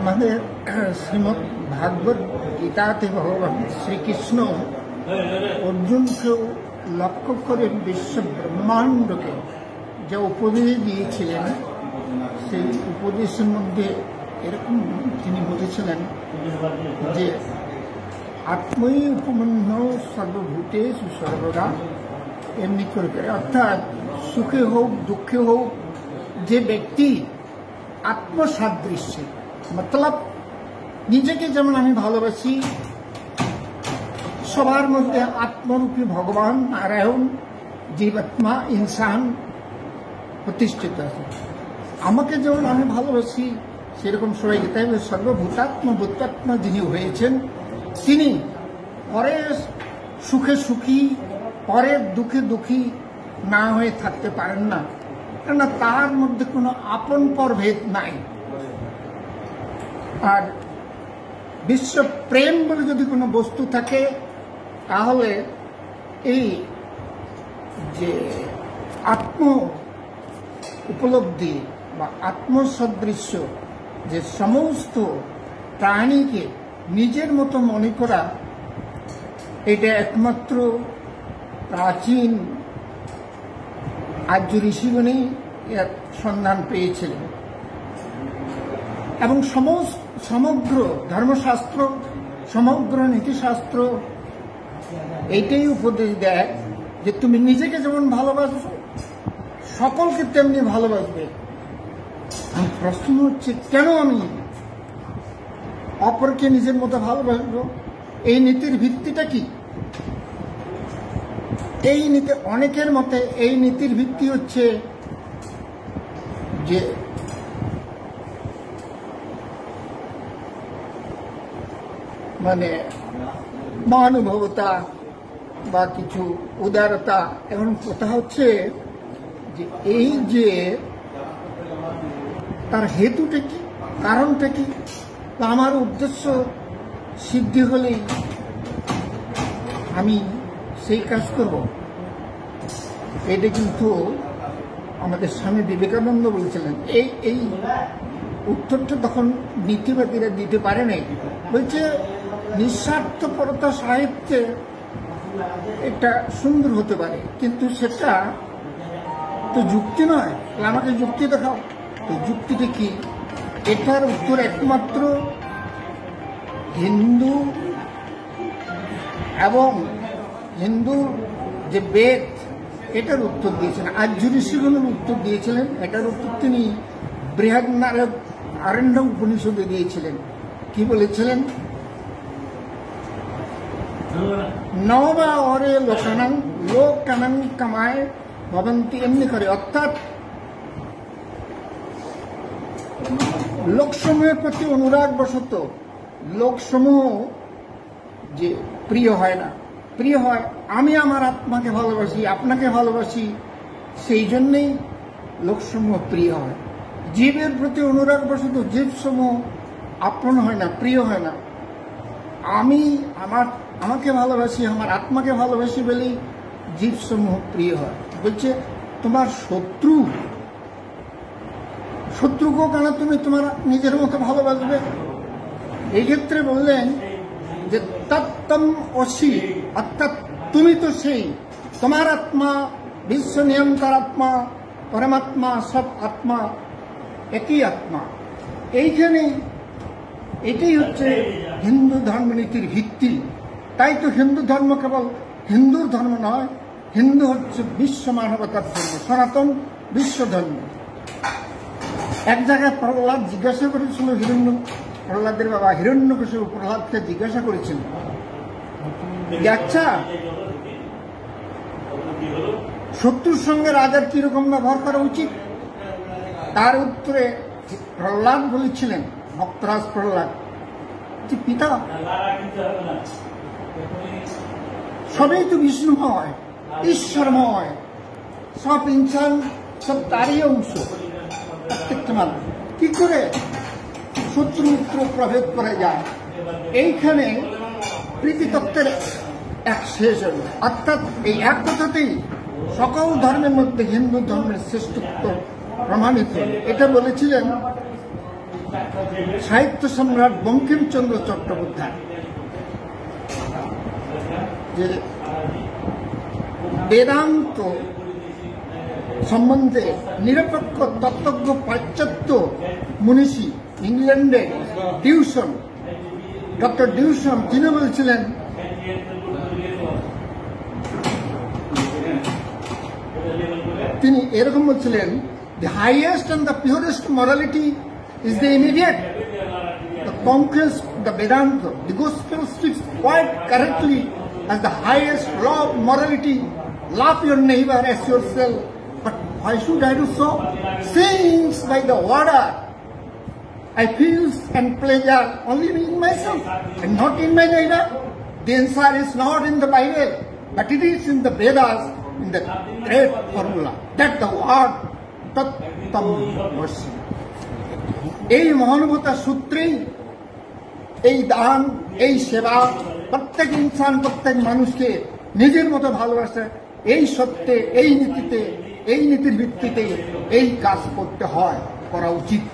আমাদের শ্রীমদ ভাগবত গীতাতে ভগবান শ্রীকৃষ্ণ অর্জুনকেও লক্ষ্য করে বিশ্ব ব্রহ্মাণ্ডকে যে উপদেশ দিয়েছিলেন, সেই উপদেশের মধ্যে এরকম তিনি বলেছিলেন যে আত্মই উপমন্য সর্বভূতেষু সর্বদা, এমনি করে করে, অর্থাৎ সুখে হোক দুঃখে হোক যে ব্যক্তি আত্মসাদৃশ্যে, মতলব নিজেকে যেমন আমি ভালোবাসি, সবার মধ্যে আত্মরূপী ভগবান নারায়ণ জীবাত্মা ইনসান প্রতিষ্ঠিত আছে। আমাকে যেমন আমি ভালোবাসি সেরকম সবাইকে, তাই সর্বভূতাত্ম ভূতাত্মা যিনি হয়েছেন তিনি পরের সুখে সুখী পরের দুঃখে দুঃখী না হয়ে থাকতে পারেন না, কেননা তার মধ্যে কোনো আপন পর ভেদ নাই। আর বিশ্ব প্রেম বলে যদি কোনো বস্তু থাকে তাহলে এই যে আত্ম উপলব্ধি বা আত্মসদৃশ্য, যে সমস্ত প্রাণীকে নিজের মতো মনে করা, এটা একমাত্র প্রাচীন আর্য ঋষিগণই এর সন্ধান পেয়েছিলেন। এবং সমগ্র ধর্মশাস্ত্র, সমগ্র নীতিশাস্ত্র এইটাই উপদেশ দেয় যে তুমি নিজেকে যেমন ভালোবাসো সকলকে তেমনি ভালোবাসবে। প্রশ্ন হচ্ছে, কেন আমি অপরকে নিজের মতো ভালোবাসবো? এই নীতির ভিত্তিটা কি? এই নীতি, অনেকের মতে এই নীতির ভিত্তি হচ্ছে যে মানে মহানুভবতা বা কিছু উদারতা। এবং কথা হচ্ছে যে এই যে তার হেতুটা কি, কারণটা কি? আমার উদ্দেশ্য সিদ্ধি হলেই আমি সেই কাজ করব, এটা কিন্তু আমাদের স্বামী বিবেকানন্দ বলেছিলেন। এই উত্তরটা তখন নীতিবাদীরা দিতে পারে নাই। বলছে নিঃস্বার্থপরতা সাহিত্যে এটা সুন্দর হতে পারে, কিন্তু সেটা তো যুক্তি নয়। আমাকে যুক্তি দেখাও। তো যুক্তিটা কি? এটার উত্তর একমাত্র হিন্দু এবং হিন্দু যে বেদ, এটার উত্তর দিয়েছেন। আর্য ঋষিগণের উত্তর দিয়েছিলেন। এটার উত্তর তিনি বৃহৎনারদ আরণ্য উপনিষদে দিয়েছিলেন। কি বলেছিলেন? নবা অরে লোকানাং কামায় ভবন্তি, এমনি করে। অর্থাৎ লোকসমূহের প্রতি অনুরাগ বশত লোকসমূহ যে প্রিয় হয় না, প্রিয় হয় আমি আমার আত্মাকে ভালোবাসি, আপনাকে ভালোবাসি, সেই জন্যেই লোকসমূহ প্রিয় হয়। জীবের প্রতি অনুরাগ বশত জীবসমূহ আপন হয় না, প্রিয় হয় না। আমি আমাকে ভালোবাসি, আমার আত্মাকে ভালোবাসি বলেই জীবসমূহ প্রিয় হয়। বলছে তোমার শত্রুকেও কেন তুমি তোমার নিজের মতো ভালোবাসবে? এই ক্ষেত্রে বললেন যে তত্ত্বম অসি, অর্থাৎ তুমি তো সেই, তোমার আত্মা বিশ্ব নিয়ন্ত্রণ আত্মা, পরমাত্মা, সব আত্মা একই আত্মা। এইখানে এটাই হচ্ছে হিন্দু ধর্মনীতির ভিত্তি। তাই তো হিন্দু ধর্ম কেবল হিন্দুর ধর্ম নয়, হিন্দু হচ্ছে বিশ্ব মানবতার ধর্ম, সনাতন বিশ্ব ধর্ম। এক জায়গায় প্রহ্লাদ জিজ্ঞাসা করেছিল, প্রহ্লাদের বাবা হিরণ্যকশিপু প্রহ্লাদকে জিজ্ঞাসা করেছিল, আচ্ছা শত্রুর সঙ্গে রাজার কিরকম ব্যবহার করা উচিত? তার উত্তরে প্রহ্লাদ বলেছিলেন, ভক্তরাজ প্রহ্লাদ, যে পিতা সবই তো বিষ্ণুময়, ঈশ্বরময়, সব ইনসান, সব তারই অংশ। প্রত্যেকটা মানুষ কি করে শত্রু মিত্র প্রভেদ করা যায়? এইখানে প্রীতিতত্ত্বের এক শেষ হল। অর্থাৎ এই এক কথাতেই সকল ধর্মের মধ্যে হিন্দু ধর্মের শ্রেষ্ঠত্ব প্রমাণিত। এটা বলেছিলেন সাহিত্য সম্রাট বঙ্কিমচন্দ্র চট্টোপাধ্যায় যে বেদান্ত সম্বন্ধে নিরপেক্ষ তত্ত্বজ্ঞ পাশ্চাত্য মনীষী ইংল্যান্ডে ডিউসন, ডক্টর ডিউসন, তিনি বলছিলেন তিনি এরকম বলছিলেন, the highest and the purest morality is the immediate, the conquest, the Vedanta, the gospel speaks quite correctly as the highest law of morality. Love your neighbor as yourself. But why should I do so? Since by the order I feel and pleasure only in myself and not in my neighbor. The answer is not in the Bible, but it is in the Vedas, in the great formula that the word Tattamasi. এই মহানুভবতার সূত্রেই এই দান, এই সেবা, প্রত্যেক ইনসান, প্রত্যেক মানুষকে নিজের মতো ভালোবাসে, এই সত্যে, এই নীতিতে, এই নীতির ভিত্তিতে এই কাজ করতে হয়, করা উচিত।